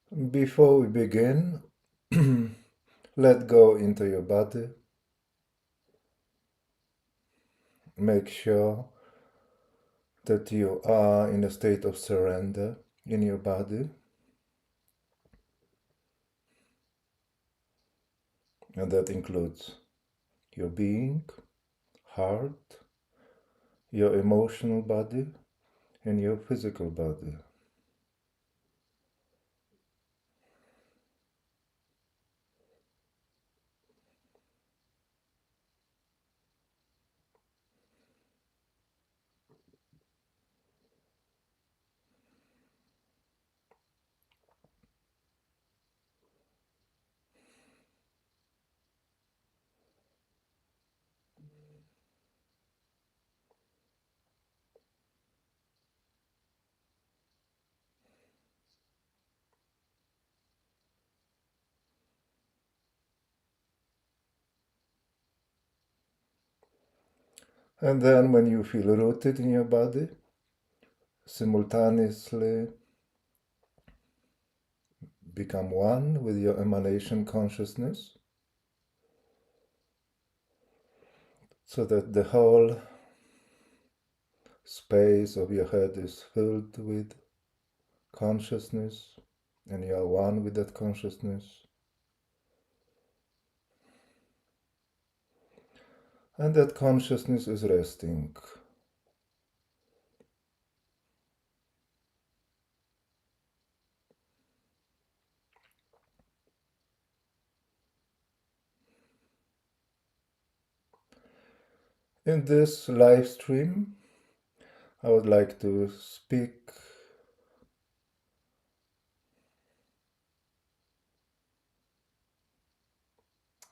Before we begin, let go into your body. Make sure that you are in a state of surrender in your body. And that includes your being, heart, your emotional body, and your physical body. And then when you feel rooted in your body, simultaneously become one with your emanation consciousness, so that the whole space of your head is filled with consciousness, and you are one with that consciousness. And that consciousness is resting. In this live stream, I would like to speak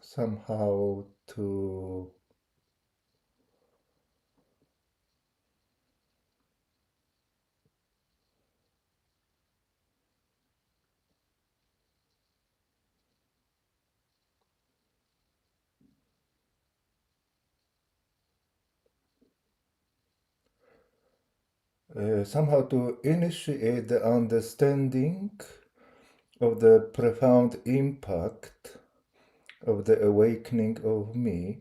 somehow to somehow to initiate the understanding of the profound impact of the awakening of me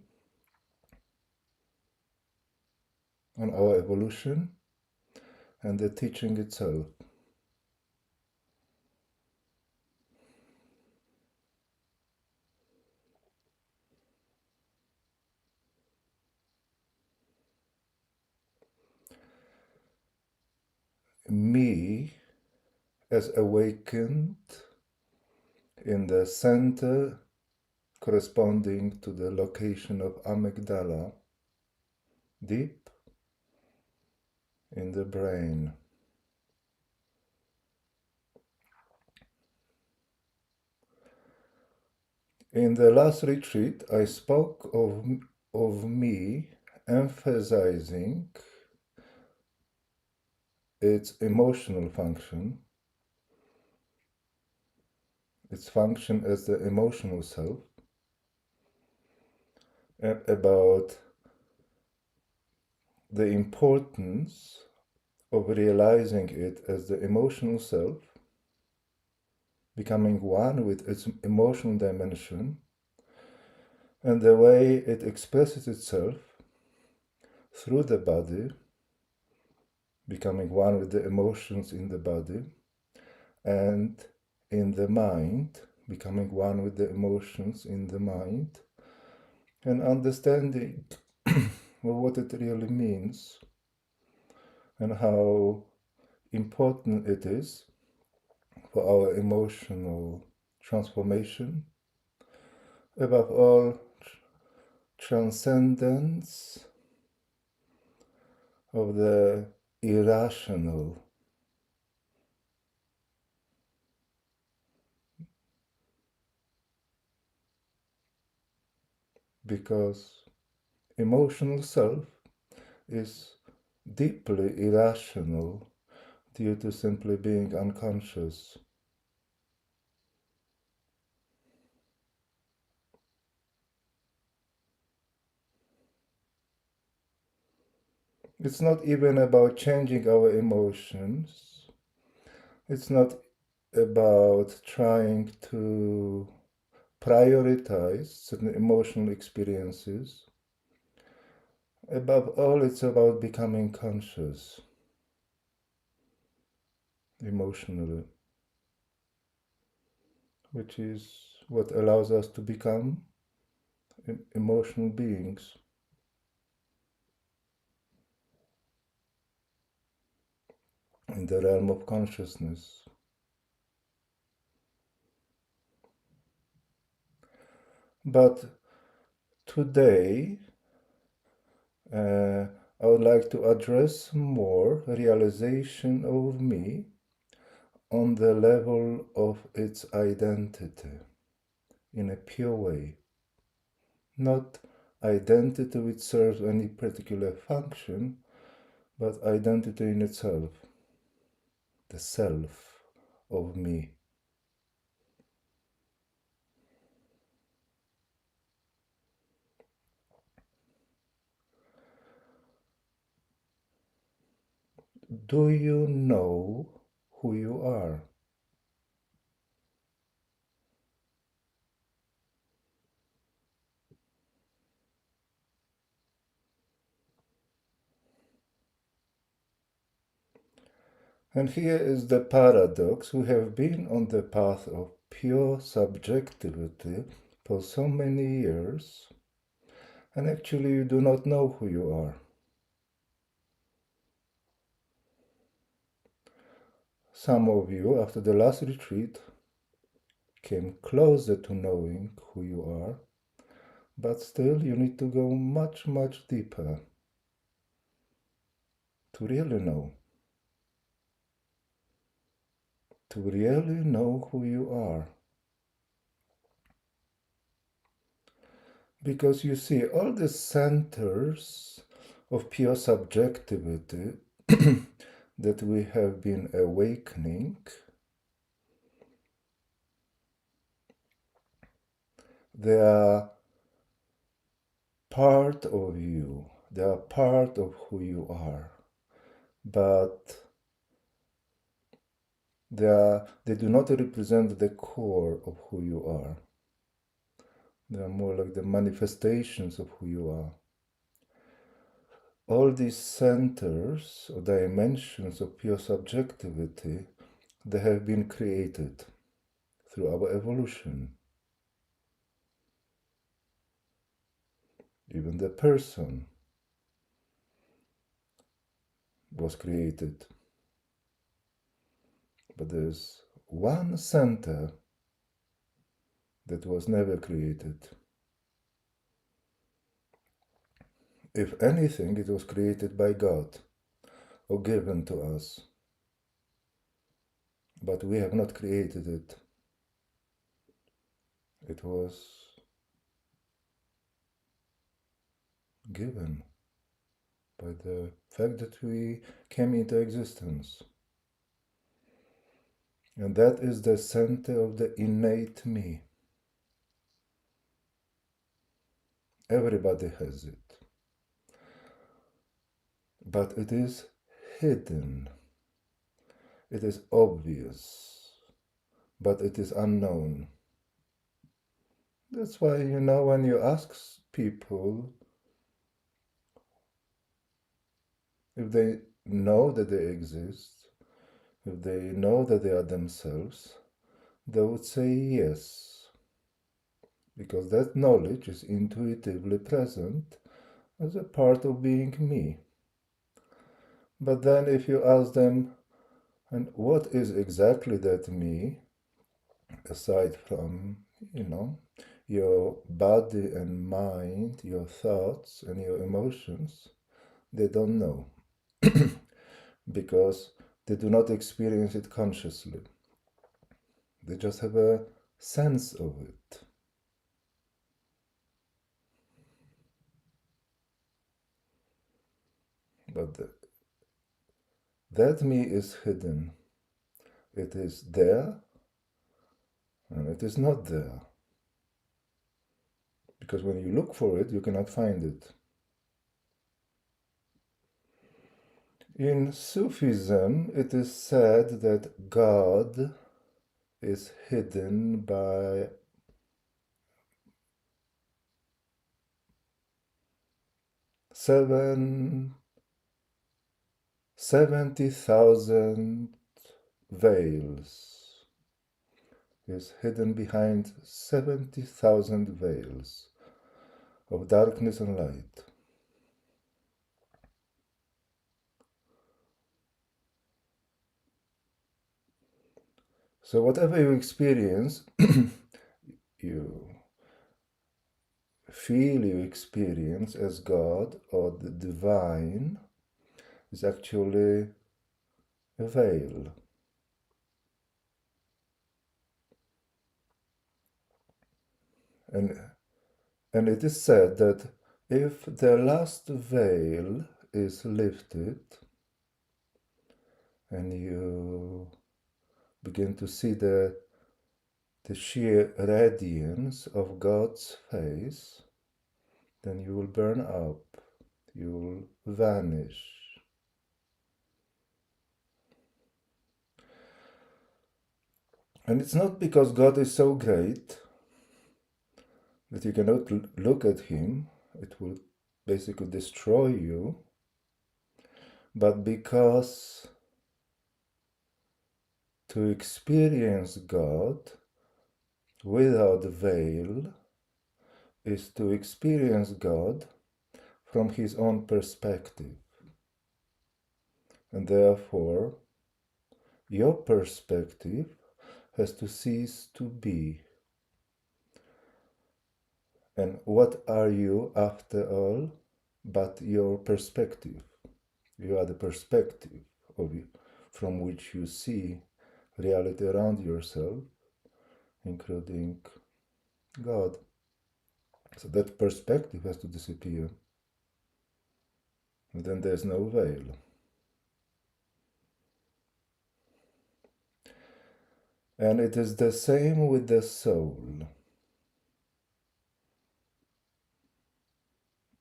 on our evolution and the teaching itself. Me as awakened in the center corresponding to the location of amygdala, deep in the brain. In the last retreat, I spoke of me emphasizing its emotional function, its function as the emotional self, and about the importance of realizing it as the emotional self, becoming one with its emotional dimension, and the way it expresses itself through the body, becoming one with the emotions in the body, and in the mind, becoming one with the emotions in the mind, and understanding what it really means and how important it is for our emotional transformation. Above all, transcendence of the irrational, because emotional self is deeply irrational due to simply being unconscious. It's not even about changing our emotions. It's not about trying to prioritize certain emotional experiences. Above all, it's about becoming conscious emotionally, which is what allows us to become emotional beings. In the realm of consciousness. But today, I would like to address more realization of me on the level of its identity in a pure way. Not identity which serves any particular function, but identity in itself, the self of me. Do you know who you are? And here is the paradox. We have been on the path of pure subjectivity for so many years, and actually you do not know who you are. Some of you, after the last retreat, came closer to knowing who you are, but still you need to go much, much deeper to really know. To really know who you are. Because you see, all the centers of pure subjectivity that we have been awakening, they are part of you, they are part of who you are, but they do not represent the core of who you are. They are more like the manifestations of who you are. All these centers or dimensions of pure subjectivity, they have been created through our evolution. Even the person was created. But there's one center that was never created. If anything, it was created by God or given to us. But we have not created it. It was given by the fact that we came into existence. And that is the center of the innate me. Everybody has it. But it is hidden. It is obvious, but it is unknown. That's why, when you ask people if they know that they exist, if they know that they are themselves, they would say yes, because that knowledge is intuitively present as a part of being me. But then if you ask them, and what is exactly that me, aside from, your body and mind, your thoughts and your emotions, they don't know because they do not experience it consciously. They just have a sense of it. But that me is hidden. It is there and it is not there. Because when you look for it, you cannot find it. In Sufism, it is said that God is hidden by seven 70,000 veils, is hidden behind 70,000 veils of darkness and light. So whatever you experience, you feel you experience as God or the divine is actually a veil. And it is said that if the last veil is lifted and you begin to see the sheer radiance of God's face, then you will burn up, you will vanish. And it's not because God is so great that you cannot look at Him, it will basically destroy you, but because to experience God without veil is to experience God from His own perspective. And therefore, your perspective has to cease to be. And what are you, after all, but your perspective? You are the perspective of you, from which you see reality around yourself, including God. So that perspective has to disappear. And then there's no veil. And it is the same with the soul.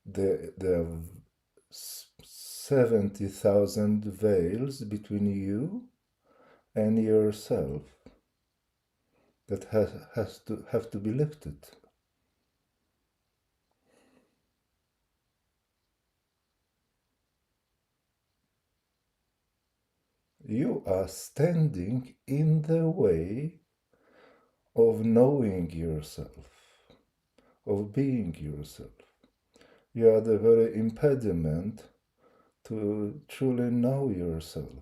There are 70,000 veils between you and yourself that have to be lifted. You are standing in the way of knowing yourself, of being yourself. You are the very impediment to truly know yourself.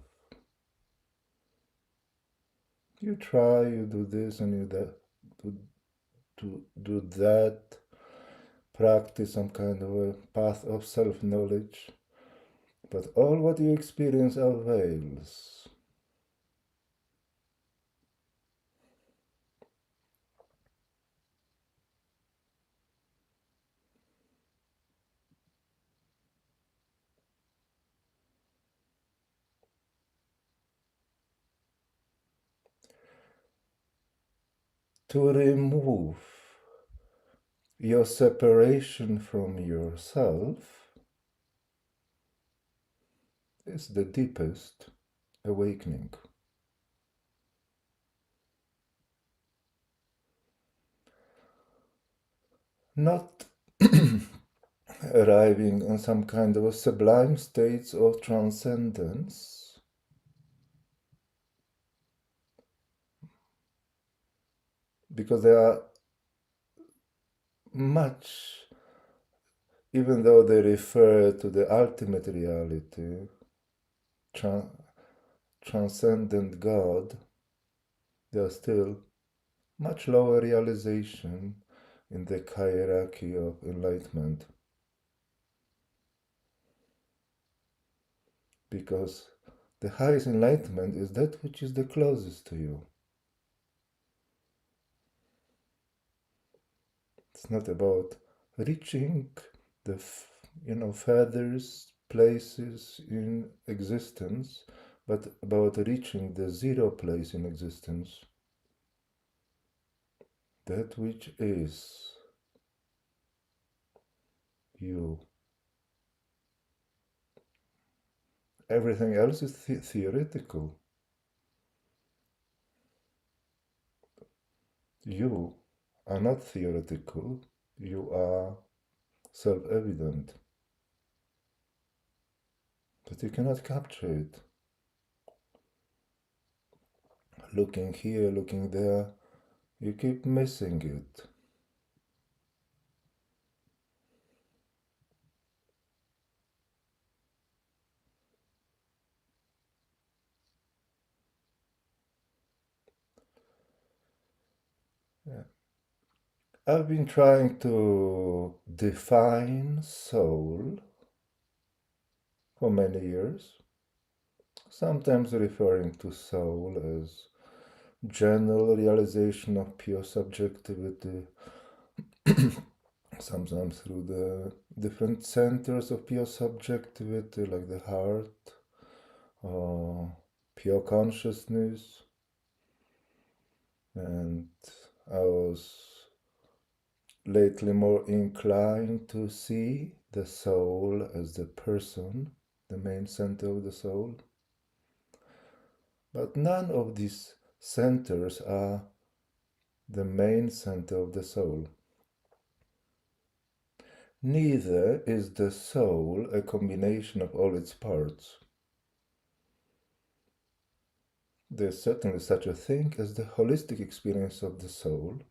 You try, you do this and you do that, practice some kind of a path of self-knowledge, but all what you experience are veils. To remove your separation from yourself is the deepest awakening. Not arriving on some kind of a sublime states of transcendence, because they are much, even though they refer to the ultimate reality, transcendent God, they are still much lower realization in the hierarchy of enlightenment. Because the highest enlightenment is that which is the closest to you. It's not about reaching the furthest places in existence, but about reaching the zero place in existence. That which is you. Everything else is theoretical. You are not theoretical, you are self-evident, but you cannot capture it. Looking here, looking there, you keep missing it. Yeah. I've been trying to define soul for many years, sometimes referring to soul as general realization of pure subjectivity, sometimes through the different centers of pure subjectivity, like the heart or pure consciousness. And I was lately more inclined to see the soul as the person, the main center of the soul. But none of these centers are the main center of the soul. Neither is the soul a combination of all its parts. There's certainly such a thing as the holistic experience of the soul,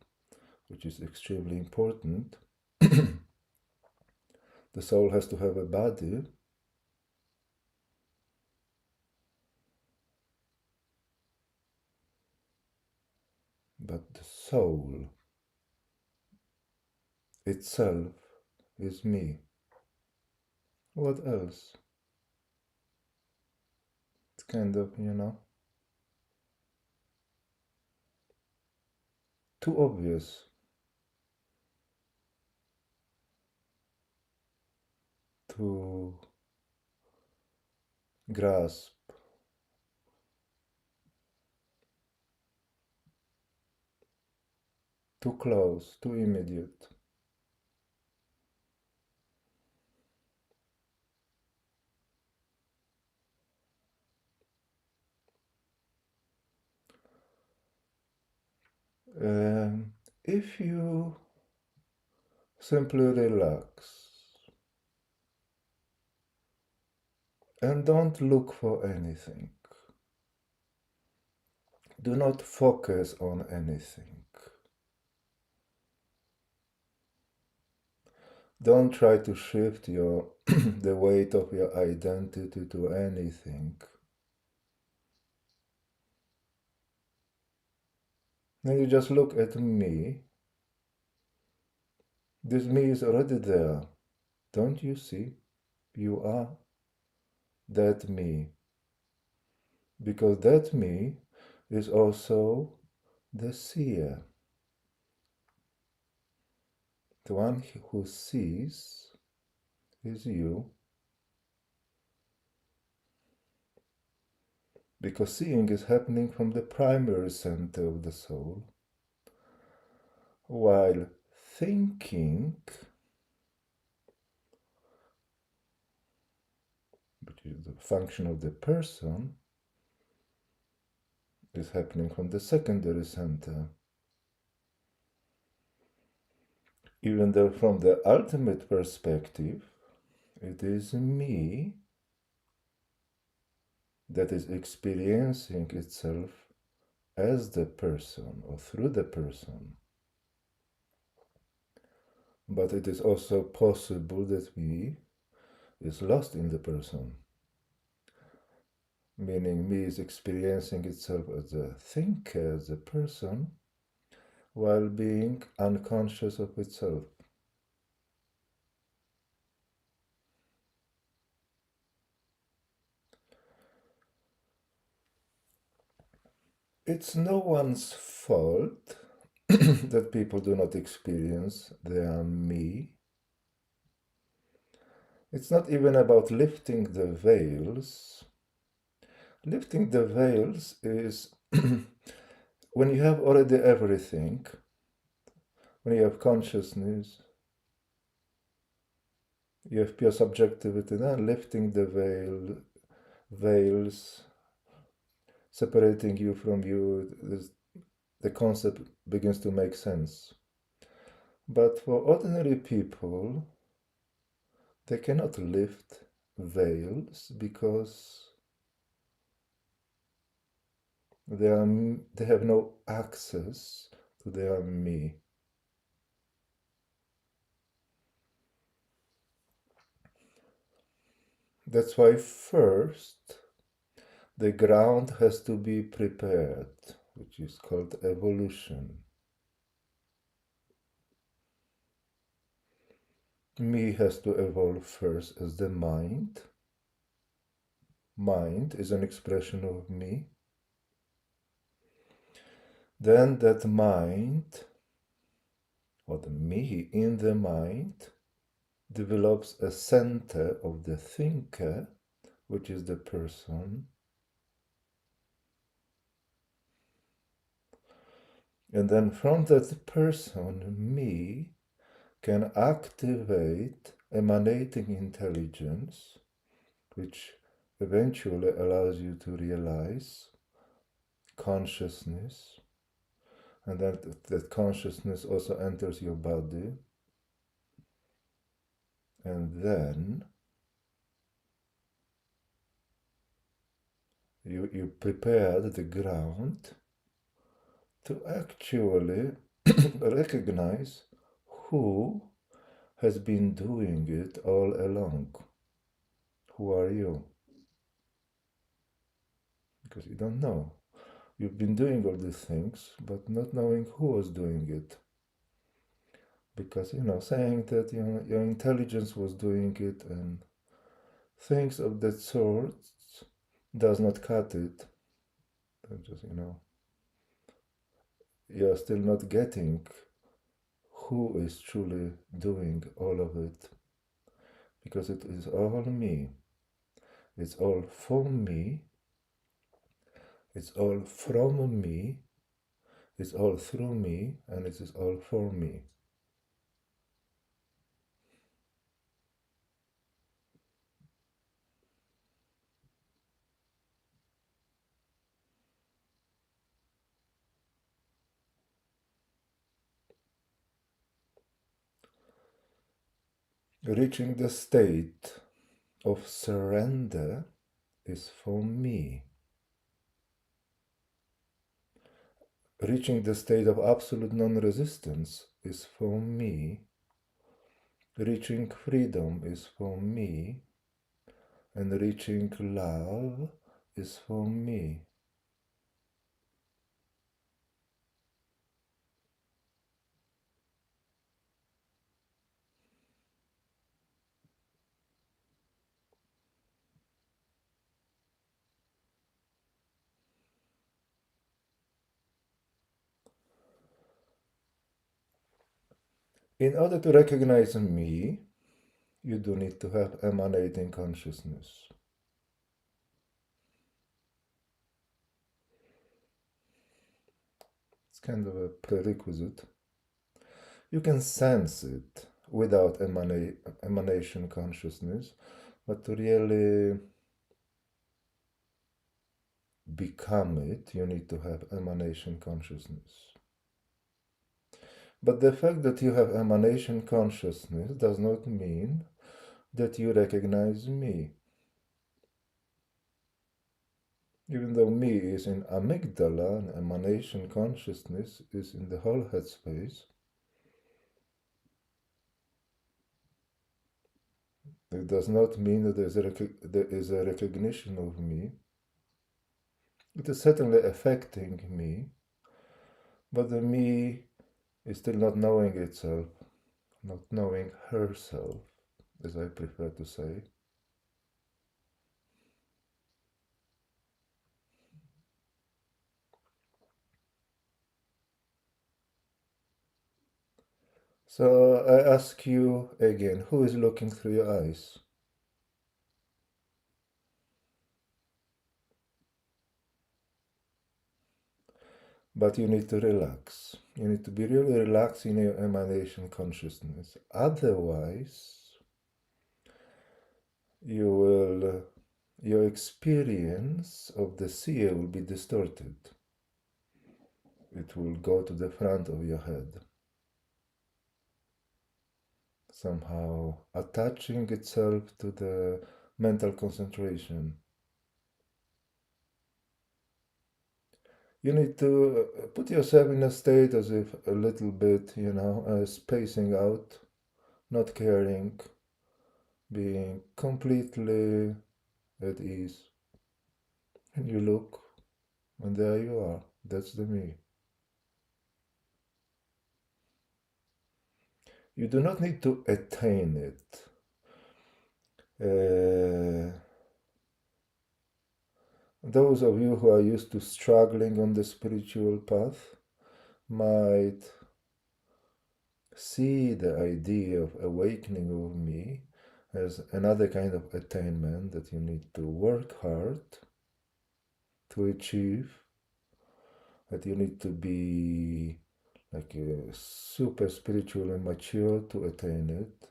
which is extremely important. The soul has to have a body, but the soul itself is me. What else? It's kind of, too obvious to grasp. Too close, too immediate. If you simply relax and don't look for anything, do not focus on anything. Don't try to shift your the weight of your identity to anything. Then you just look at me. This me is already there. Don't you see? You are that me. Because that me is also the seer. The one who sees is you. Because seeing is happening from the primary center of the soul, while thinking, which is the function of the person, is happening from the secondary center. Even though from the ultimate perspective, it is me that is experiencing itself as the person or through the person. But it is also possible that me is lost in the person, meaning me is experiencing itself as a thinker, as a person, while being unconscious of itself. It's no one's fault that people do not experience their me. It's not even about lifting the veils. Lifting the veils is when you have already everything, when you have consciousness, you have pure subjectivity, then lifting the veils, separating you from you, the concept begins to make sense. But for ordinary people, they cannot lift veils because they have no access to their me. That's why first the ground has to be prepared, which is called evolution. Me has to evolve first as the mind. Mind is an expression of me. Then that mind, or the me in the mind, develops a center of the thinker, which is the person. And then from that person, me can activate emanating intelligence, which eventually allows you to realize consciousness, and that consciousness also enters your body, and then you prepare the ground to actually recognize who has been doing it all along. Who are you? Because you don't know. You've been doing all these things, but not knowing who was doing it. Because, saying that your intelligence was doing it and things of that sort does not cut it. Just, you're still not getting who is truly doing all of it. Because it is all me. It's all for me. It's all from me. It's all through me. And it is all for me. Reaching the state of surrender is for me. Reaching the state of absolute non-resistance is for me. Reaching freedom is for me. And reaching love is for me. In order to recognize me, you do need to have emanating consciousness. It's kind of a prerequisite. You can sense it without emanation consciousness, but to really become it, you need to have emanation consciousness. But the fact that you have emanation consciousness does not mean that you recognize me. Even though me is in amygdala and emanation consciousness is in the whole headspace, it does not mean that there is a recognition of me. It is certainly affecting me, but the me is still not knowing itself, not knowing herself, as I prefer to say. So I ask you again, who is looking through your eyes? But you need to relax. You need to be really relaxed in your emanation consciousness. Otherwise, your experience of the seer will be distorted. it will go to the front of your head, somehow attaching itself to the mental concentration. You need to put yourself in a state as if a little bit, spacing out, not caring, being completely at ease. And you look, and there you are. That's the me. You do not need to attain it. Those of you who are used to struggling on the spiritual path might see the idea of awakening of me as another kind of attainment that you need to work hard to achieve, that you need to be like super spiritual and mature to attain it.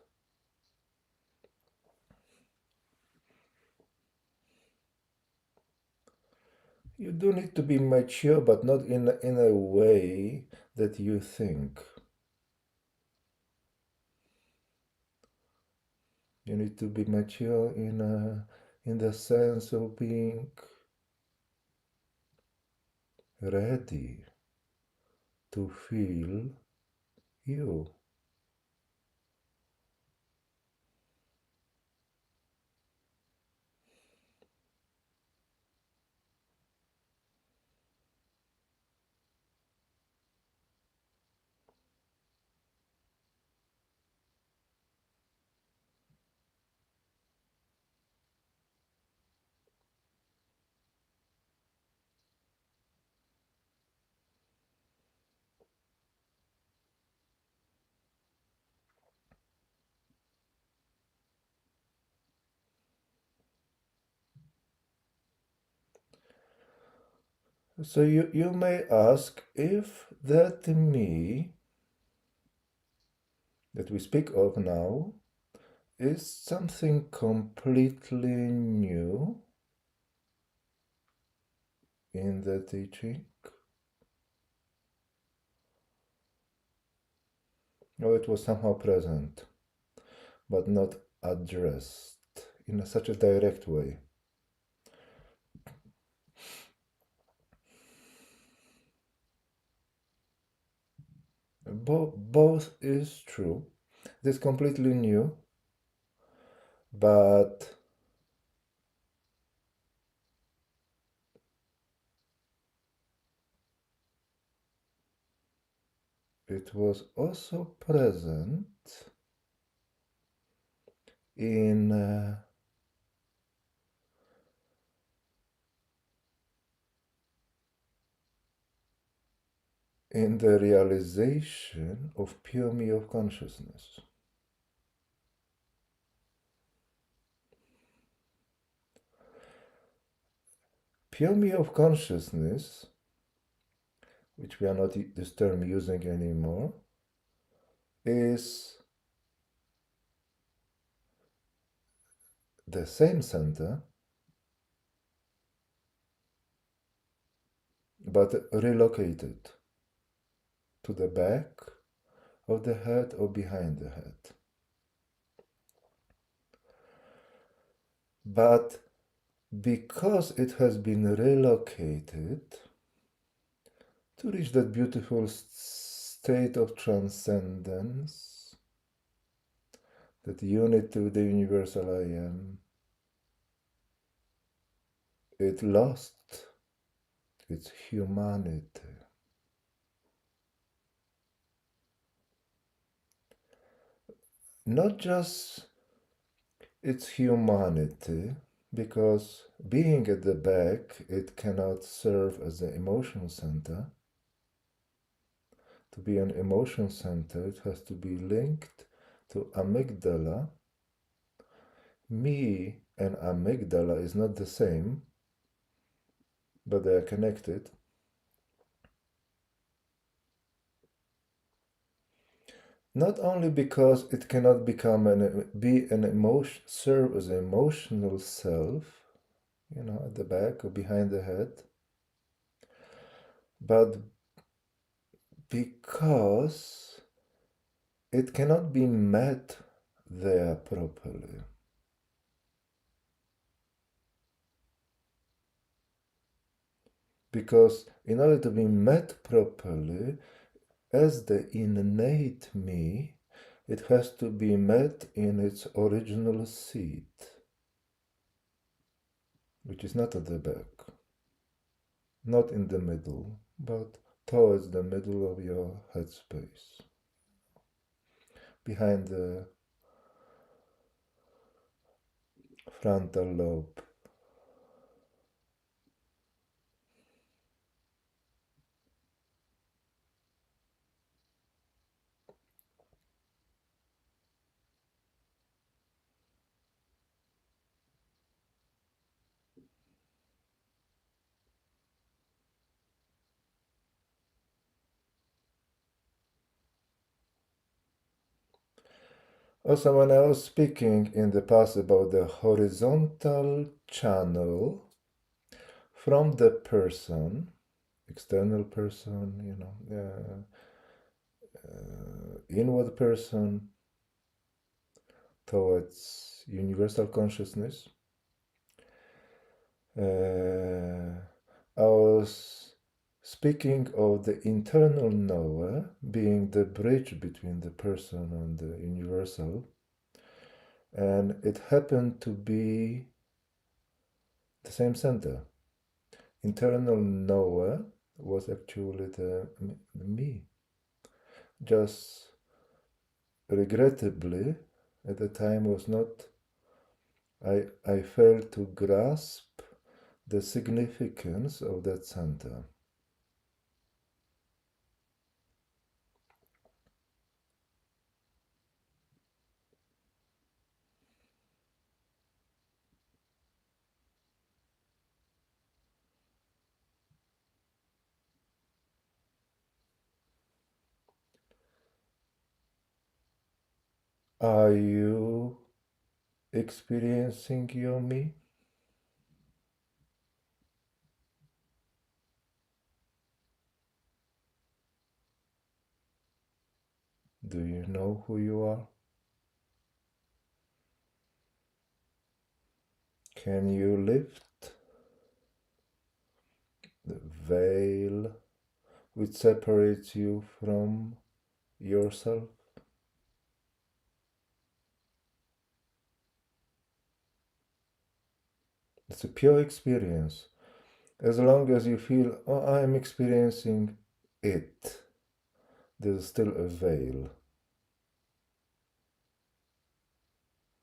You do need to be mature, but not in a way that you think. You need to be mature in the sense of being ready to feel you. So you may ask if that me that we speak of now is something completely new in the teaching, or it was somehow present but not addressed in such a direct way. Both is true. This completely new, but it was also present in the realization of pure me of consciousness. Pure me of consciousness, which we are not this term using anymore, is the same center, but relocated to the back of the head or behind the head. But because it has been relocated to reach that beautiful state of transcendence, that unity with the universal I am, it lost its humanity. Not just its humanity, because being at the back, it cannot serve as the emotion center. To be an emotion center, it has to be linked to amygdala. Me and amygdala is not the same, but they are connected. Not only because it cannot serve as an emotional self, at the back or behind the head, but because it cannot be met there properly. Because in order to be met properly, as the innate me, it has to be met in its original seat, which is not at the back, not in the middle, but towards the middle of your headspace, behind the frontal lobe. Also, when I was speaking in the past about the horizontal channel from the person, external person, inward person towards universal consciousness, I was speaking of the internal knower being the bridge between the person and the universal, and it happened to be the same center. Internal knower was actually the me. Just regrettably, at the time was not, I failed to grasp the significance of that center. Are you experiencing your me? Do you know who you are? Can you lift the veil which separates you from yourself? It's a pure experience. As long as you feel, oh, I am experiencing it, there's still a veil.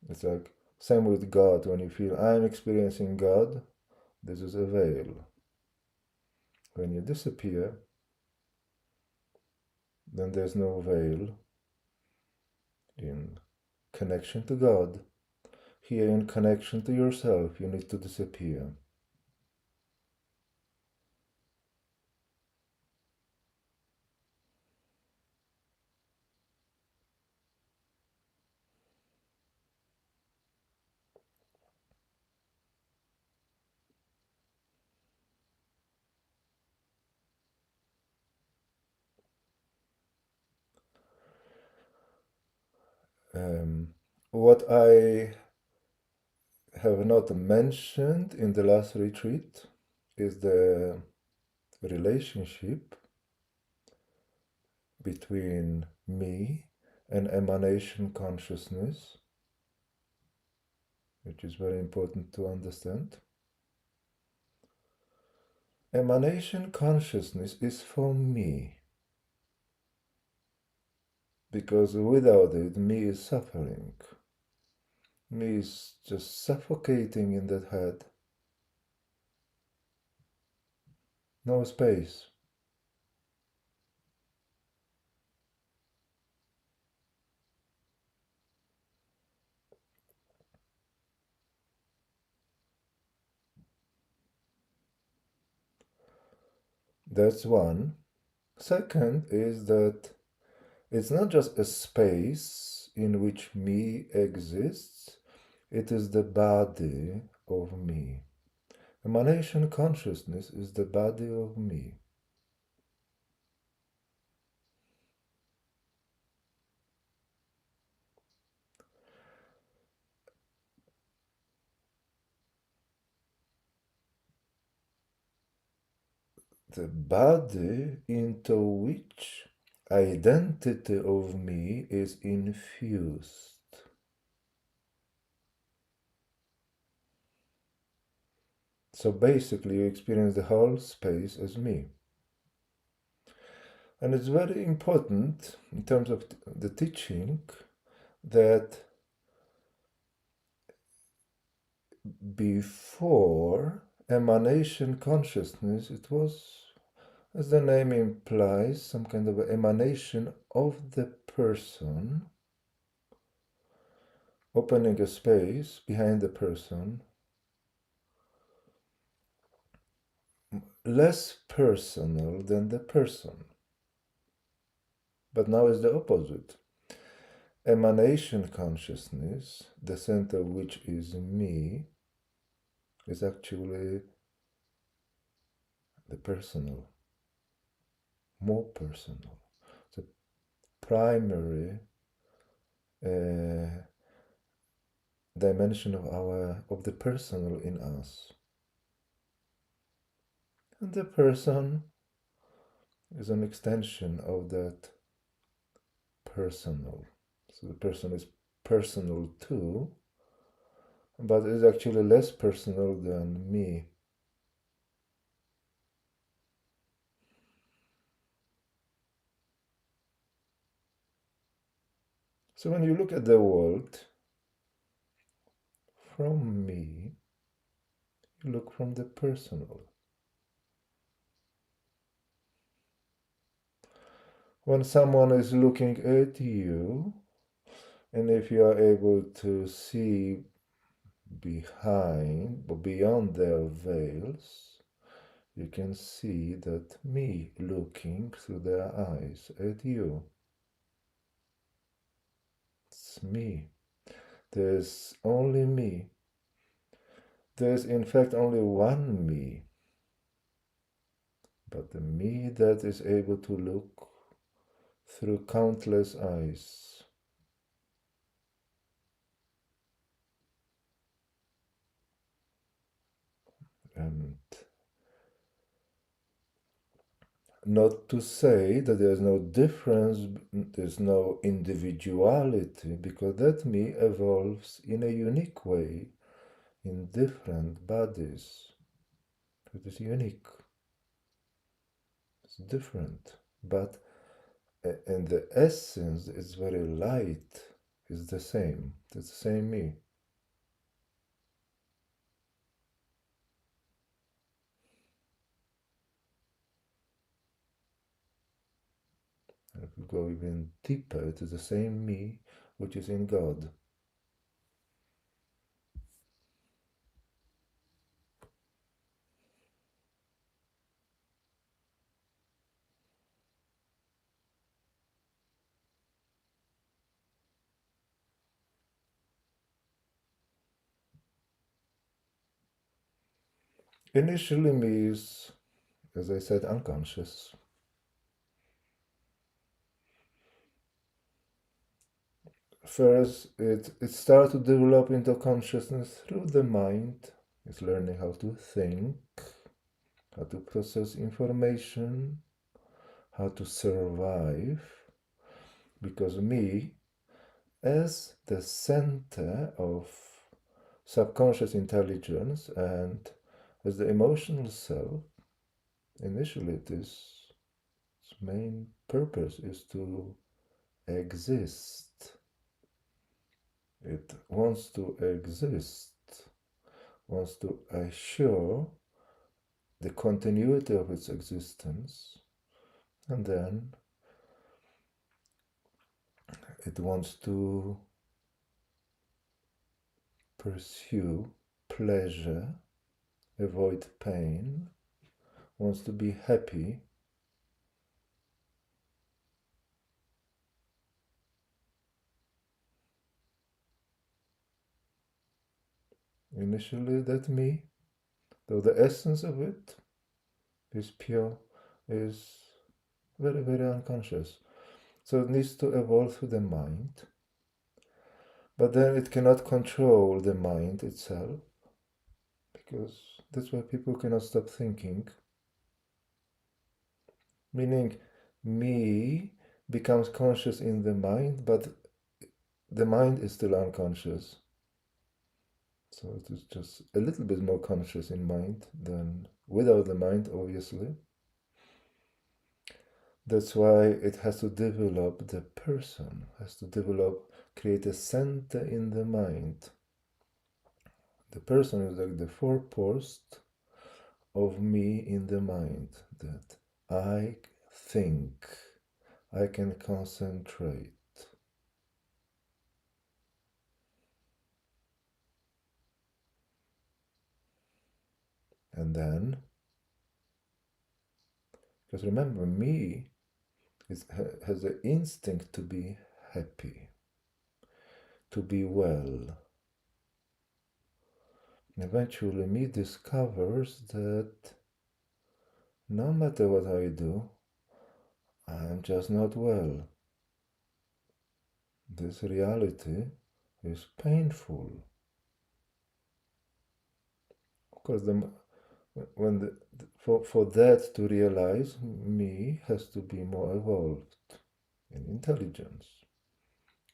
It's like, same with God, when you feel, I'm experiencing God, this is a veil. When you disappear, then there's no veil in connection to God. Here, in connection to yourself, you need to disappear. What I have not mentioned in the last retreat is the relationship between me and emanation consciousness, which is very important to understand. Emanation consciousness is for me, because without it, me is suffering. Me is just suffocating in that head. No space. That's one. Second is that it's not just a space in which me exists, it is the body of me. Emanation consciousness is the body of me. the body into which identity of me is infused. So basically, you experience the whole space as me. And it's very important in terms of the teaching that before emanation consciousness, it was, as the name implies, some kind of emanation of the person, opening a space behind the person, less personal than the person. But now it's the opposite. Emanation consciousness, the center of which is me, is actually the personal, more personal. The primary dimension of the personal in us. And the person is an extension of that personal. So the person is personal too, but is actually less personal than me. So when you look at the world from me, you look from the personal. When someone is looking at you, and if you are able to see behind or beyond their veils, you can see that me looking through their eyes at you. It's me. There's only me. There's in fact only one me, but the me that is able to look through countless eyes. And not to say that there's no difference, there's no individuality, because that me evolves in a unique way in different bodies. It is unique. It's different. But in the essence, it's very light. It's the same. It's the same me. And if we go even deeper, it is the same me which is in God. Initially, me is, as I said, unconscious. First, it starts to develop into consciousness through the mind. It's learning how to think, how to process information, how to survive. Because me, as the center of subconscious intelligence and as the emotional self, initially its main purpose is to exist. It wants to exist, wants to assure the continuity of its existence, and then it wants to pursue pleasure, avoid pain, wants to be happy. Initially, that me, though the essence of it is pure, is very, very unconscious. So it needs to evolve through the mind, but then it cannot control the mind itself, because that's why people cannot stop thinking. meaning me becomes conscious in the mind, but the mind is still unconscious. So it is just a little bit more conscious in mind than without the mind, obviously. That's why it has to develop, the person has to develop, create a center in the mind. The person is like the forepost of me in the mind, that I think, I can concentrate. And then, because remember, me has the instinct to be happy, to be well. And eventually, me discovers that no matter what I do, I'm just not well. This reality is painful. Of course, for that to realize, me has to be more evolved in intelligence.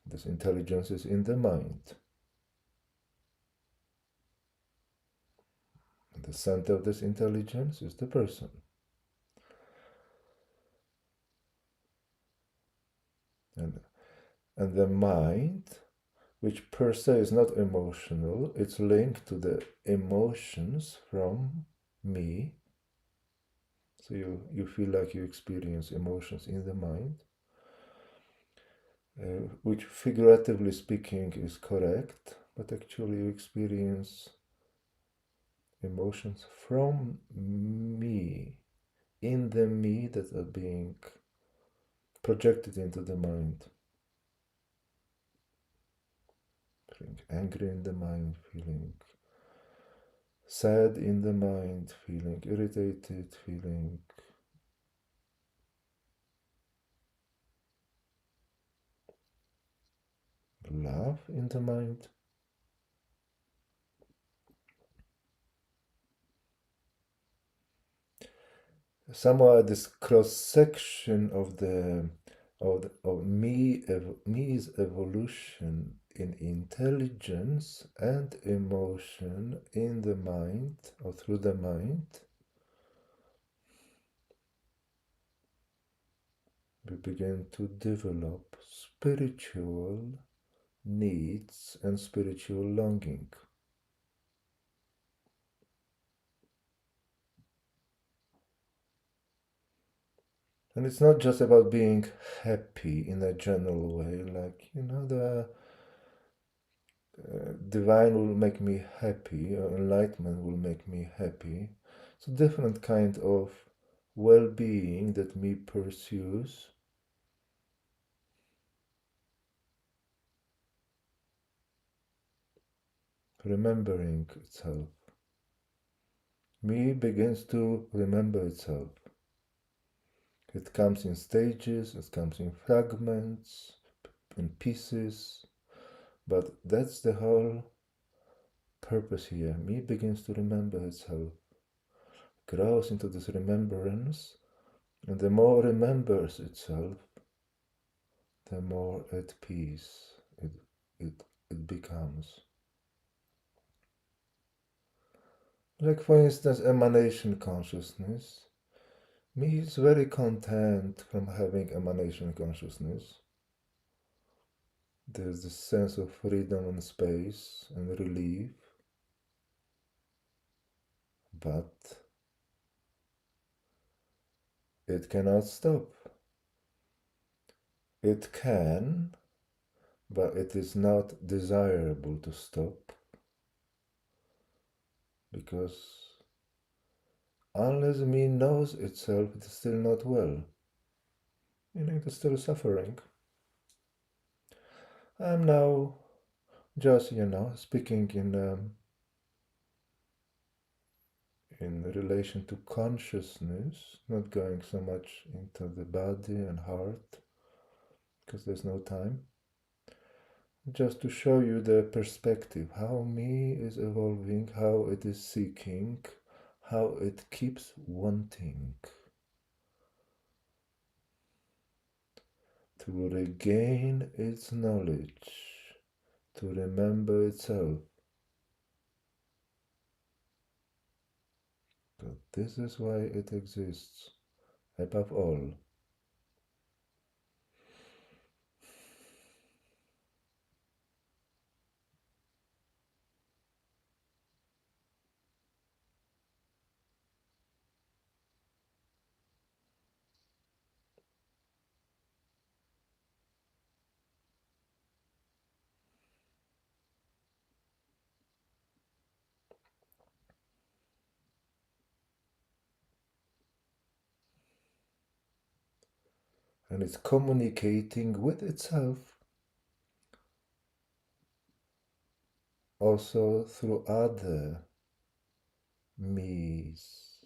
This intelligence is in the mind. And the center of this intelligence is the person. And the mind, which per se is not emotional, it's linked to the emotions from me. So you feel like you experience emotions in the mind, which figuratively speaking is correct, but actually you experience emotions from me, in the me that are being projected into the mind. Feeling angry in the mind, feeling sad in the mind, feeling irritated, feeling love in the mind. Somehow this cross section of me's evolution in intelligence and emotion in the mind or through the mind, we begin to develop spiritual needs and spiritual longing. And it's not just about being happy in a general way, like, the divine will make me happy, or enlightenment will make me happy. It's a different kind of well-being that me pursues. Remembering itself. Me begins to remember itself. It comes in stages, it comes in fragments, in pieces, but that's the whole purpose here. Me begins to remember itself, grows into this remembrance, and the more remembers itself, the more at peace it becomes. Like, for instance, emanation consciousness. Me is very content from having emanation consciousness. There's this sense of freedom and space and relief, but it cannot stop. It can, but it is not desirable to stop, because unless me knows itself, it is still not well. It is still suffering. I'm now just, speaking in relation to consciousness, not going so much into the body and heart, because there's no time. Just to show you the perspective, how me is evolving, how it is seeking, how it keeps wanting. to regain its knowledge, to remember itself. But this is why it exists, above all. And it's communicating with itself also through other me's.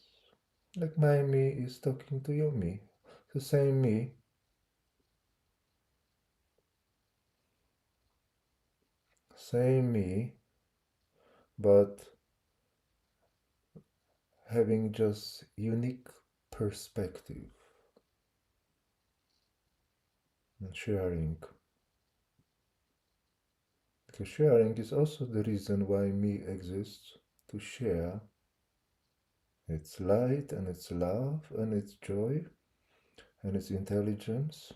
Like my me is talking to your me, the same me, same me, but having just unique perspective and sharing. Because sharing is also the reason why me exists, to share its light and its love and its joy and its intelligence.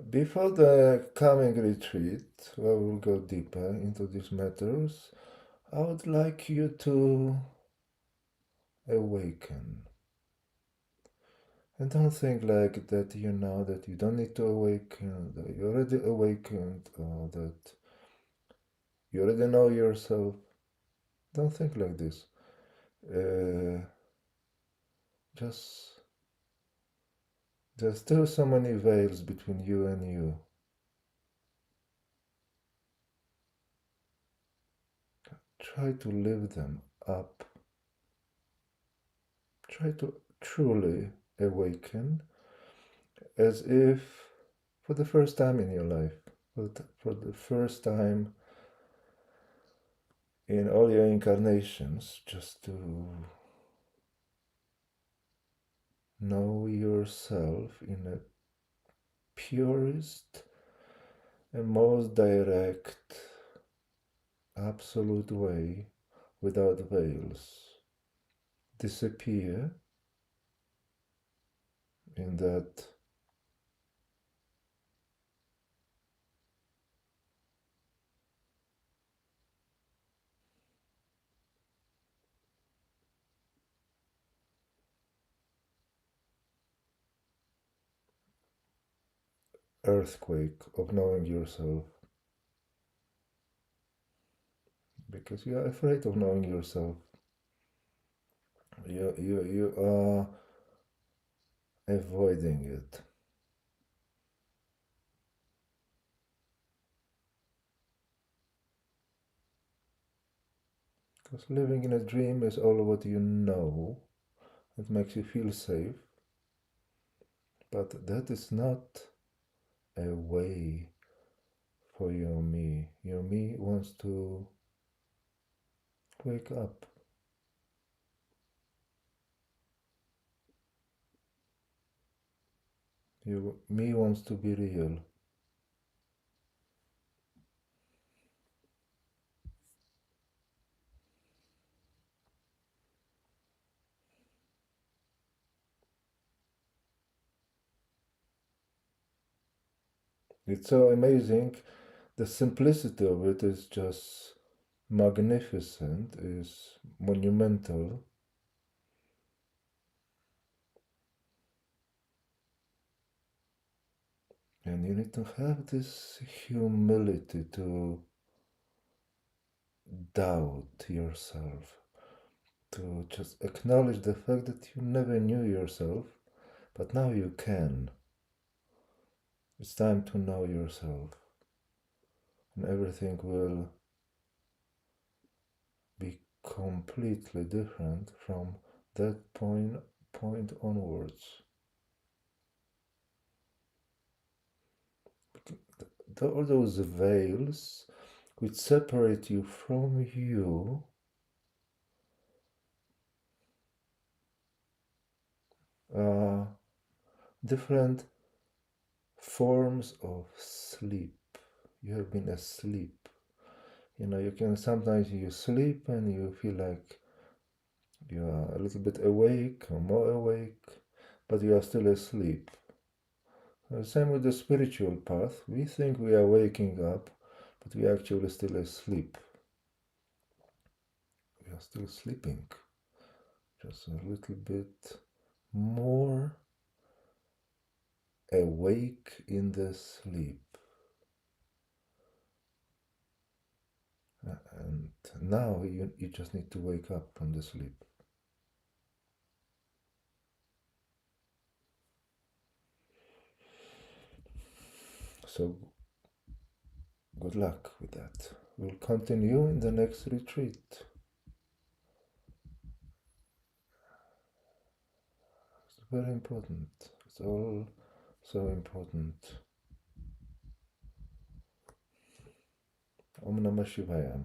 Before the coming retreat, where we'll go deeper into these matters, I would like you to awaken. And don't think like that you know that you don't need to awaken, that you already awakened, or that you already know yourself. Don't think like this. Uh, just there's still so many veils between you and you. Try to lift them up. Try to truly awaken as if for the first time in your life, for the first time in all your incarnations, just to know yourself in a purest and most direct, absolute way without veils. Disappear in that earthquake of knowing yourself, because you are afraid of knowing yourself. You are avoiding it. Because living in a dream is all what you know. It makes you feel safe. But that is not a way for your me. Your me wants to wake up. Your me wants to be real. It's so amazing. The simplicity of it is just magnificent, is monumental. And you need to have this humility to doubt yourself, to just acknowledge the fact that you never knew yourself, but now you can. It's time to know yourself, and everything will be completely different from that point onwards. All those veils which separate you from you are different forms of sleep. You have been asleep. You can sometimes you sleep and you feel like you are a little bit awake or more awake, but you are still asleep. Same with the spiritual path. We think we are waking up, but we are actually still asleep. We are still sleeping. Just a little bit more awake in the sleep. And now you just need to wake up from the sleep. So good luck with that. We'll continue in the next retreat. It's very important. It's all so important. Om Namah Shivaya.